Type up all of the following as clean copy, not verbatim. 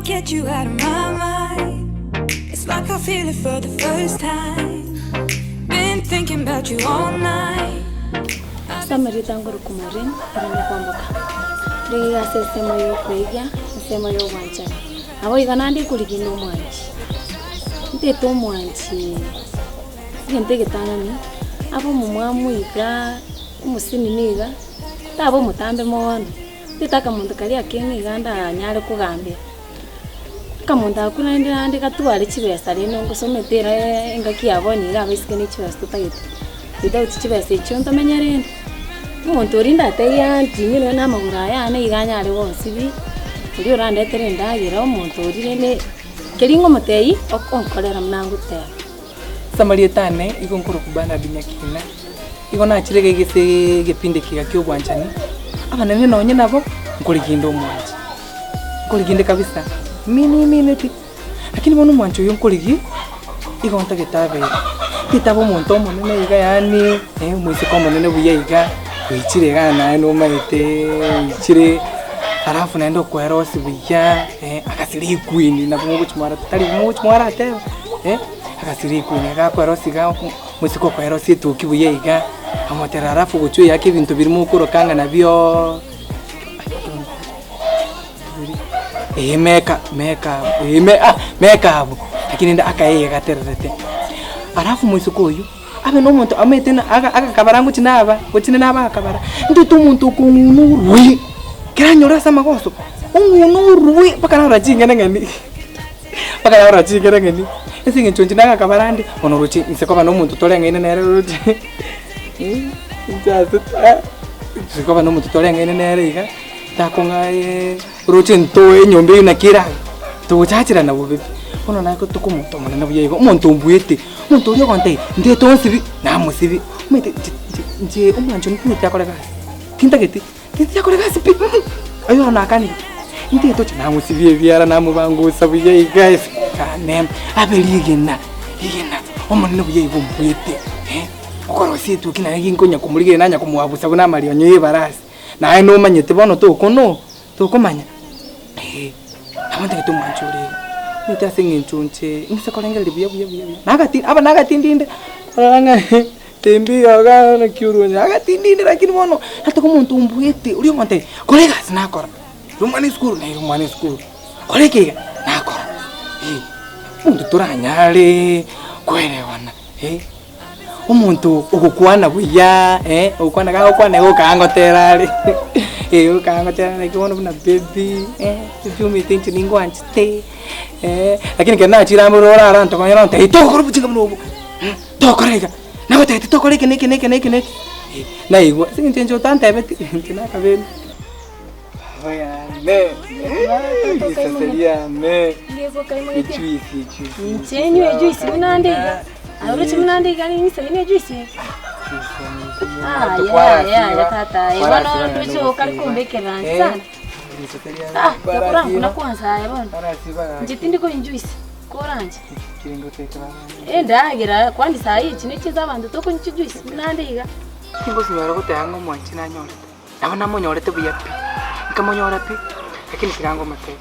get you out of my mind. It's like I feel it for the first time. Been thinking about you all night. Samari tanguru kumarin, rani kwamboka. Riga sesemo yo kwega, sesemo yo wancha. Abo iganandi kuligino mwanchi. Nte to mwanchi. Gente getangani. Abo mumwamu iga, umusini niga. Tabo mutambe mono. Titaka muntu kali akeni ganda nyale kugambia. Kamonda kuna ndi katwale chibesa reno ngusometera engaki yaboni ga bisikeni chibesa tutagete. Without chibesa chonto menyarende. Muntu rinda teya ndimiro na magura ya ne iganya ari wonsi bi. Uri orande tere ndagira omuntu urire keringo mutei okonkolera mnangu te. Samarietane ikonkoro kubana binyakina. Igona chirege gise gepinde kiga kyo bwanchani. Abanene nonye nabo nkoligindo mwanchi. Nkoliginde kabisa. Mini ti. Lakini bono mwancho yo nkoligi igonta getabe. Kitabo muntu monene iga yani mwisi kwa monene buye iga. Wichire gana no maite wichire arafu naendo kwero sibuya akasiri queen na kumu chumara tali mu chumara te akasiri queen ga kwero siga musiko kwero situ kibuye iga amotera arafu gucu yake bintu birimo kurokanga nabyo meka lakini nda akaye gaterete arafu musiko uyu abe no muntu ametena akabarangu cinaba kucine naba akabara ndutu muntu kunurwi kiranyora sama goso unurwi pakana rajinga ngani pakana rajinga ngani esinge chonji nanga kabarandi onoruchi nsekoba no muntu tolenga ine nere ruti njazo nsekoba no muntu tolenga ine nere iga takonga ruchi nto enyombe inakira tuchachira na bubi ono nako tukumuntu munene buyego umuntu mbuyete umuntu uri konte ndiye tonsibi namusibi umete nje umwanjo ntinti yakore gasi tintageti tinti yakore gasi pi ayo nakani ndiye to namusibi ebyara namubangusa buye guys kane abeligena igena umunene buyego mbuyete ukoro situ kina nginkonya kumulige nanya kumuwabusa buna mali onye barasi naye no manyete bono to komanya amante to manchuri nita singin chunche ngisekolengele buya nagatindinde olanga tembi aga na kyurunya agatindinde lakini bono hata ko muntu umbuyete uri monte kolega sinakora rumani school kolege nakora muntu turanyale kwelewana umuntu ukukwana buya ukwana ga ukwana ukangoterale ukangoterale kibono buna baby tujumi tinchi ningo anchite lakini kana chiramurora aranto kanyara nte tokoro buchinga munobo tokorega nawe tete tokoreke neke na igwa singenjo tanta ebeti kina kabeni oya me seria me juice Nchenyo juice munande Aruchi munande gani ni sene juice ya tata ibano tucho kalikumbe keranza yakura kwanza yabona njitindi ko juice koranje kiringo tekera ndagira kwandi sai chine chiza abantu to kunchi juice munande iga kingo sinyora gutanga mwanchi na nyora nabona monyorete buyapi nkamonyora pi lakini kirango mate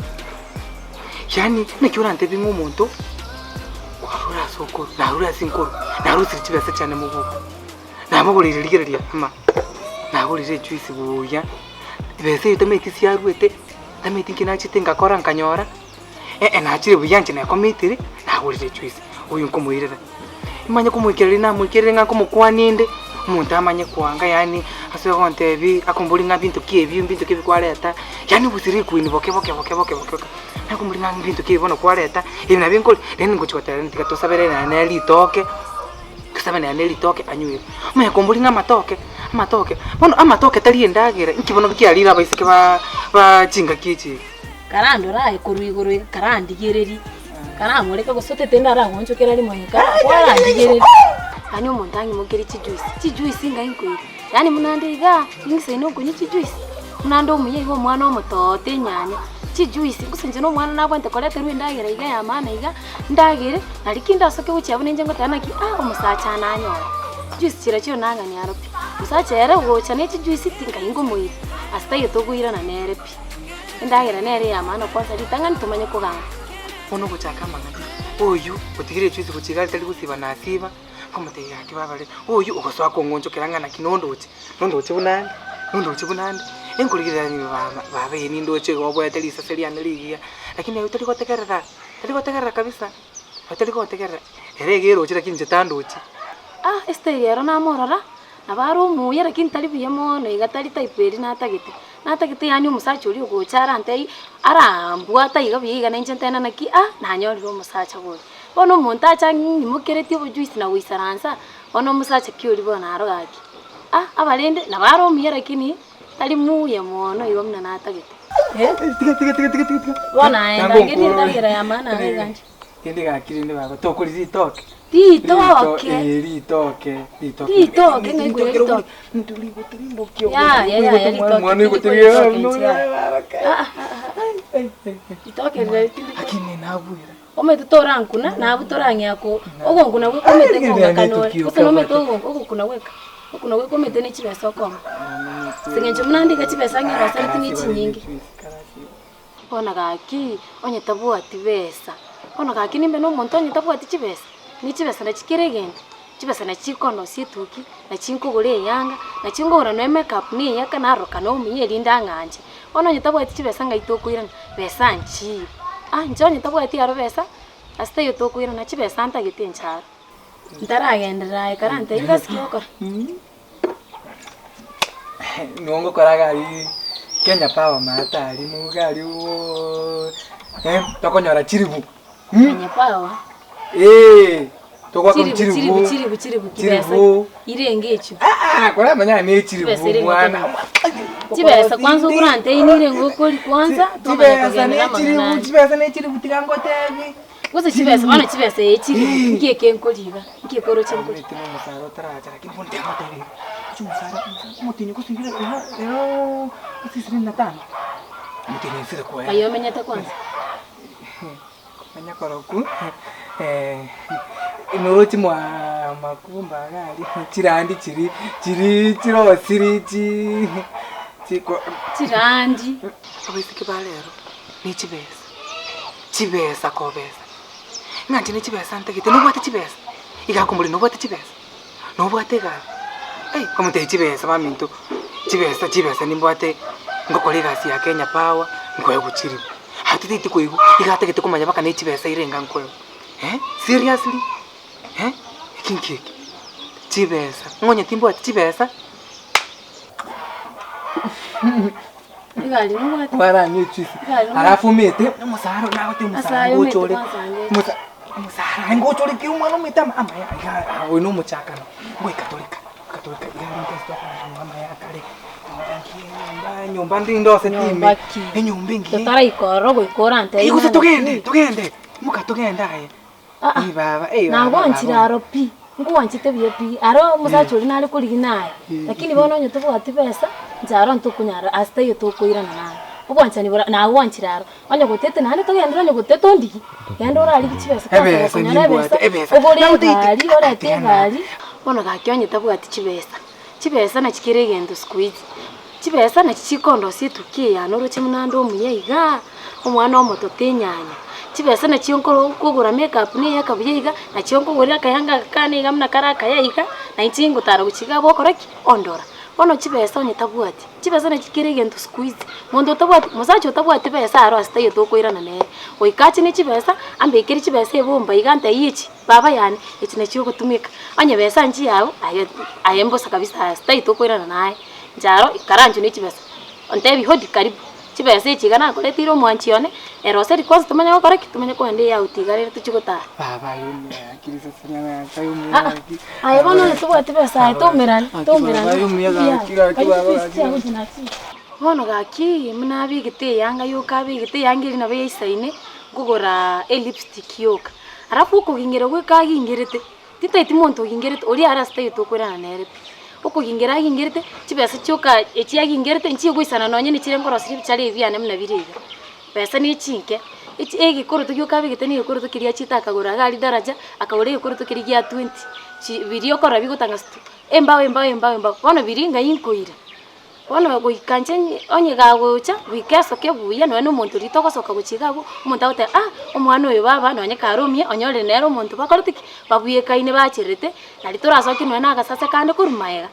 yani nekyurante bingu umuntu warura soko narura sinkoro narusi chibese cyane mu buko namugurire ligere ama nagurire juice buya bese itometi siarwete tameti kinachite ngakora nkanyora nachire buyanje na komitiri nagurire juice uyu nkomuirira imanye kumukirira namukirira ngako mukwaninde umuntu amanye kwanga yani aswe konte bi akumbuli ngabintu bintu kwaleta yani busiri kwini boke nakumbuli ngabintu kibono kwaleta ibina binkoli neni ngochotera ntikatosabere na neli toke kusabana neli toke anyuire mwe kumbuli ngamatoke bono amatoke tali endagira nkibono bikyalira abaisike ba chinga kichi karando rae kuruguru karandigereri karamureka gusotete ndarangonchokera limonye karandigereri ani umuntu angimugera juice ngainkwira yani munande iga ingise no kunyi juice munande umuye igo mwana omutote nyanya juice gusenje no mwana nabwente kolete rwindagera iga ya mana iga ndagere nalikinda soke bucyabone nje ngo tanaki umusacha nanyo juice kirakyo nangani yaropi musacha yare ugocha ne juice tinga ingo muyi asitaye to guira na nerepi Ndagira nere ya maana kwanza litangani tumanye kuganga. Ono guchaka mangati. Oyu utigire chwizi kuchigali tali gusiba na asiba. Komate yake babale. Oyu ukoswa kongonjo kirangana kinondoche. Nondoche bunandi. Nondoche bunandi. Enkuligira ni baba yeni ndoche gobo yatali saseli analigia. Lakini ayo tali gotekerera. Tali gotekerera kabisa. Tali gotekerera. Eregero chira kinje tandoche. Esteri yaro na morora. Nabaro muya lakini tali biyamo no igatali taiperi na tagite. Na tagite yani umusacha uri ugochara antei arambwa tayiga biyiga na injentena naki nanyori umusacha gori. Bono umuntu acha nyimukereti obujuice na wisaransa. Bono umusacha kiuri bona arogaki. Abalende nabaro muya lakini tali muya mono iwo mna na tagite. Tiga. Bona enda ngiri ndagira ya maana nganje. Kende gakirinde baba tokurizi toke. Litoke ngwe litoke. Ndulibokyo. Ya litoke. Mwana iguteria. Litoke litoke. Akine nabwira. Ometo torankuna nabutorangi yako. Ogonguna gwe komete konga kanore. Uso nometo ogokuna weka. Okuna gwe komete ni chibesa okoma. Singenje munandika chibesa ngira sariti ni chinyingi. Ona gaki onye tabu ati besa. Ona gaki nimbe no monto onye tabu ati chibesa. Ni chibesa na chikiregende. Chibesa na chikono situki na chinko gore yanga na chingo ora no makeup ni yaka na roka no miye linda nganje. Ona onye tabu ati chibesa ngaitokuira besa nchi. Njonye tabu ati aro besa. Asta yo tokuira na chibesa anta gitenchara. Ndaragendera karante ingasikiyoko. Nongo koragari Kenya Power matari mugari wo tokonyora chiribu. Kenya Power. Tokwa kumchiribu. Chiribu kibesa. Irengecho. Kora manya ni chiribu mwana. Chibesa kwanza kurante inire ngokoli kwanza chibesa ne chiribu tikangotebi. Kuze chibesa bana chibesa chiribu ngeke nkoliba. Ngekoro chenkoli. Timo musaro taracha lakini bonde hotebi. Chumusara mutinyo kusingira leo kusisiri natano. Mutinyo sira kwa. Ayo menyata kwanza. Manya koroku. Inuruti mwa makumba gari chirandi chiro siri chiko chirandi abisike balero ni chibesa kobesa nganje ni chibesa ntakite no bwate chibesa igakumbuli no bwate chibesa no bwate ga como te chibesa baminto chibesa ni bwate ngokole gasi ya Kenya Power ngwe guchiri hatiti kuigu igate kite kumanya baka ni chibesa irenga nkwe seriously kinki chibesa ngonye timbo ati chibesa igali no bwate para ni chisi alafu mete musaro nawe te musaro gochore musaro ngochore ki umwana umeta ama ya we no muchakano we katolika ya ntesto ama ya kale nyumba ndindo setime nyumba ingi totara ikoro goikorante igusa tugende muka tugenda baba nagwanchiraro pi ngwanchite biye pi aro musachori nari kurigi naye lakini bono nyoto bwati pesa njaro ntukunyara asta yo tokoirana naye ugwanchani bora nagwanchiraro onye gutete nane togendera onye gutete ondigi yando orali kichibesa ebesa ogore bali ora te bali bono gakyonye tabwati chibesa na chikiregendo squeeze chibesa na chikondo situkie ya noro chimunando omuyeiga omwana omoto tenyanya chibesa na chionko kugura makeup ni yakabuyiga na chionko gorira kayanga kane gamna karaka yaiga na inchingo tara guchiga bokoraki ondora bono chibesa onye tabwati chibesa na chikiregendo squeeze mondo tabwati musacho tabwati besa aro astaye tokoirana ne oikachi ni chibesa ambe ikiri chibesa ebomba iganta yichi baba yani ichi na chiyo gutumika onye besa nji yawo ayembosa kabisa astaye tokoirana naye njaro ikaranjo ni chibesa ontebi hodi karibu chibesa ichigana koletiro mwanchione erose rikwanza tumanya gukora kitumanya kwende ya utigarire tuchigota baba yumya kirisa sanya kayumya ayo bano tubwate besa tomerana yumya kira kibaba bono gaki munabi gite yanga yoka bigite yangiri na beyisaine gugora lipstick yoka arafu kugingera gwe kagingirite titaiti monto gingirite ori arasta yitokorana nere ukugingera gingirite chibesa choka echiagingirite nchi gwisana nonye ni chirengoro siri bichari byane muna biriga pesa ni chinke ichi egikoro tukyoka bigite ni ikoro tukiria chita akagura gali daraja akagura ikoro tukirigia 20 chi birio kora bigutanga embawe bono biringa inkoira Bono goikanje onye gagocha wikesoke buya no muntu rito gosoka guchigago umuntu agote omwana oyo baba nonye karumie onyore nero umuntu bakorotiki babuye kaine bachirete nari turasoki no nagasase kande kurumaega.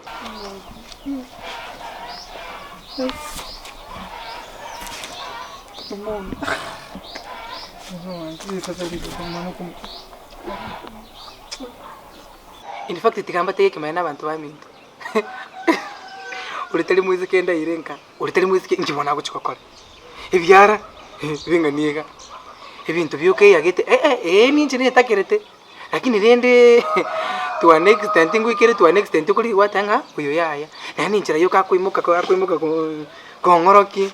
In fact tigamba teke maana abantu baminto. Uritari mwizi kenda irenka. Uritari mwizi ngibona guchikokora. Ebyara binganiga. Ebintu byuke yagete minje netakerete. Lakini rende to an extent ngwikere to an extent kuri watanga uyo yaya. Nani nchira yoka kwimuka kongoroki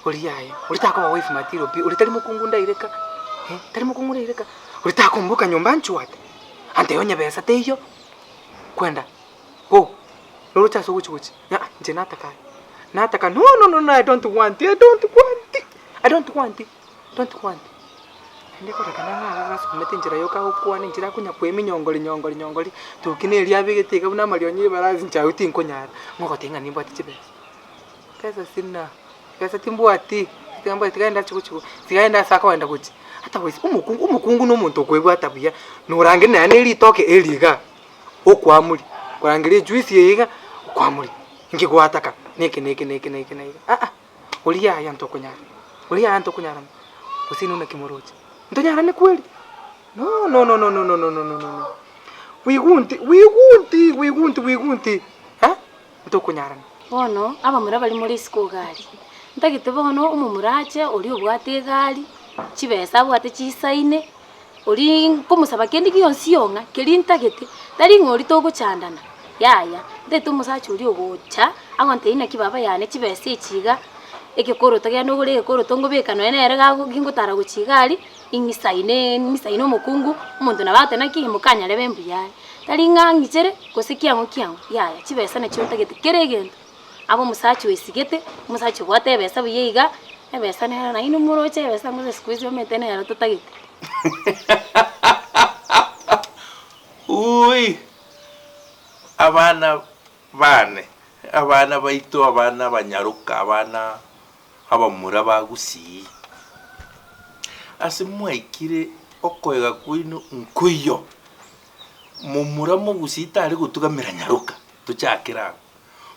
uri yaya. Uritako wa wife matiro bi uritari mukungunda ireka. Tari mukungunda ireka. Uritako mbuka nyumba nchuate. Ante yonye besa teyo kwenda. Lolo cha so wuchi. Ya, nje nataka. Nataka no, I don't want it. Don't want it. Ndiko rekana nga kumete njira yoka okwane njira kunya kwemi nyongoli. Tukine elia bigetiga buna marionyi barazi ncha uti nkonyara. Ngoko tinga nimbo ati chibesa. Pesa sina. Pesa timbo ati. Timbo tigenda chukuchu. Tigenda saka wenda kuchi. Hata wisi umukungu no muntu kwebwa atabuya. Nurange nane litoke eliga. Okwamuri. Kurangire juice yiga kwamuri. Ngigwataka. Neke. Uli ya ntokonyara. Usini una kimorochi. Ntonyara ni kweli? No. Wigunti. Ntokonyara. Bono abamura bali muri school gali. Ntagite bono umumurache uri ubwate gali. Chibesa bwate chisaine. Uri kumusaba kendi kiyonsi yonga keri ntagite. Tari ngori togo chandana. Yaya, ndetu musachi uri ogocha. Agonte ina kibaba yane chibesa ichiga. Ekekoro tagya no gure ekoro tongo beka no ene gago gingutara guchigari imisaine omukungu umuntu nabate nakihimukanya lebe mbuyari tari ngangichere gosikia mukiango yaya chibesa ne chonta gete keregento abo musachi wesigete musachi bwate besa buyiga ebesa ne na inu muroche besa ngo squeeze metene yara tutagite. Ui abana baito abana banyaruka abana abamura bagusi asimwaikire okoega kwinu nkuyo mumura mugusi tari gutugamira nyaruka tuchakira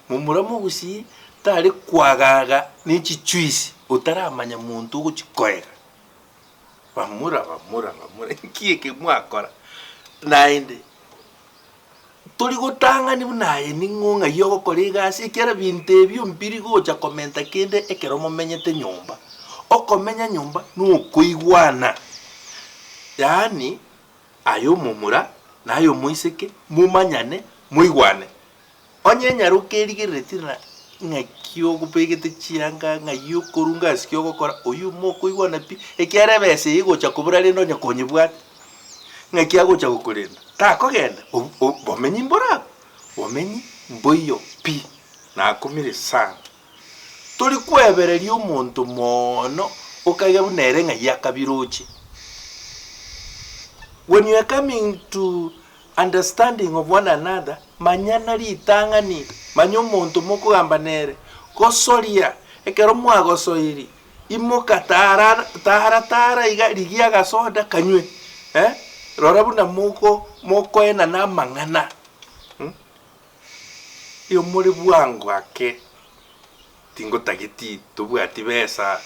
mumura mugusi tari kwagaga n'ichichuisi utaramanya muntu guchikoega bamura kieke mwakora nainde turi gutanga ni bunaye ningunga yo koligasi ikera binte byo mbiri gocha komenta kende ekero momenyete nyumba okomenya nyumba nukuigwana yani ayo mumura nayo muiseke mumanyane muigwane onye nyaruke erigeretira ngakio gupegete chianga ngayo korunga sikyo gokora oyu mokuigwana pi ekera bese igocha kubura rendo nyakonyibwate ngakia gocha gukurenda takogenda bomenyi mbora bomenyi mboyo pi na kumire sana turi kwebereria omuntu mono okage bunere ngaya kabirochi. When you are coming to understanding of one another manyana ritangani manyo muntu mukugamba nere gosoria ekero mwagosoiri imoka tara iga ligia gasoda kanywe rora buna moko ena na mangana iyo muri bwangu ake tingo tagiti tubwati besa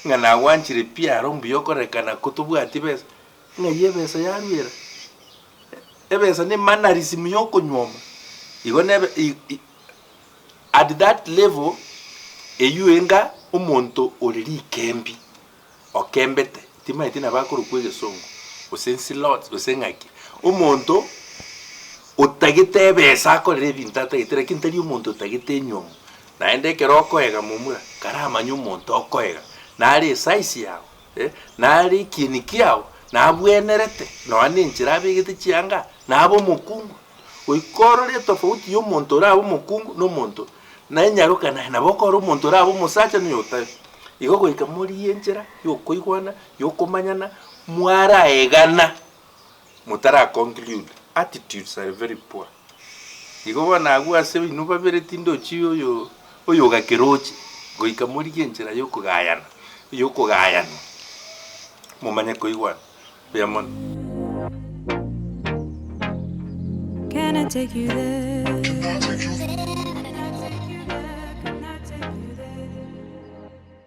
ngana wanchire pia rombi yokorekana kutubwati besa ngaye besa yarwira ebesa ni mannerism yoko nyoma igo nebe at that level eyuenga umuntu oriri kembi okembete timaiti nabakuru kwegesongo usensi lots usengaki umuntu utagite besa akorere bintu atagitira kintari umuntu utagite nyoma naende keroko ega mumura karama nyumuntu okoega nari size yawo nari kiniki yawo nabwenerete no aninchira bigite chianga nabo mukungu oikorore tofauti y'umuntu rabo mukungu no muntu nanyaruka na bokoro umuntu rabo musacha nyota igo goika muri yenjera yokoigwana yokomanyana mwara egana mutara conclude attitudes are very poor igo bona agwa ase binu babere tindo chi oyo gakerochi goika muri genchera yokugayana mumanye koigwa yamon. Can I take you there?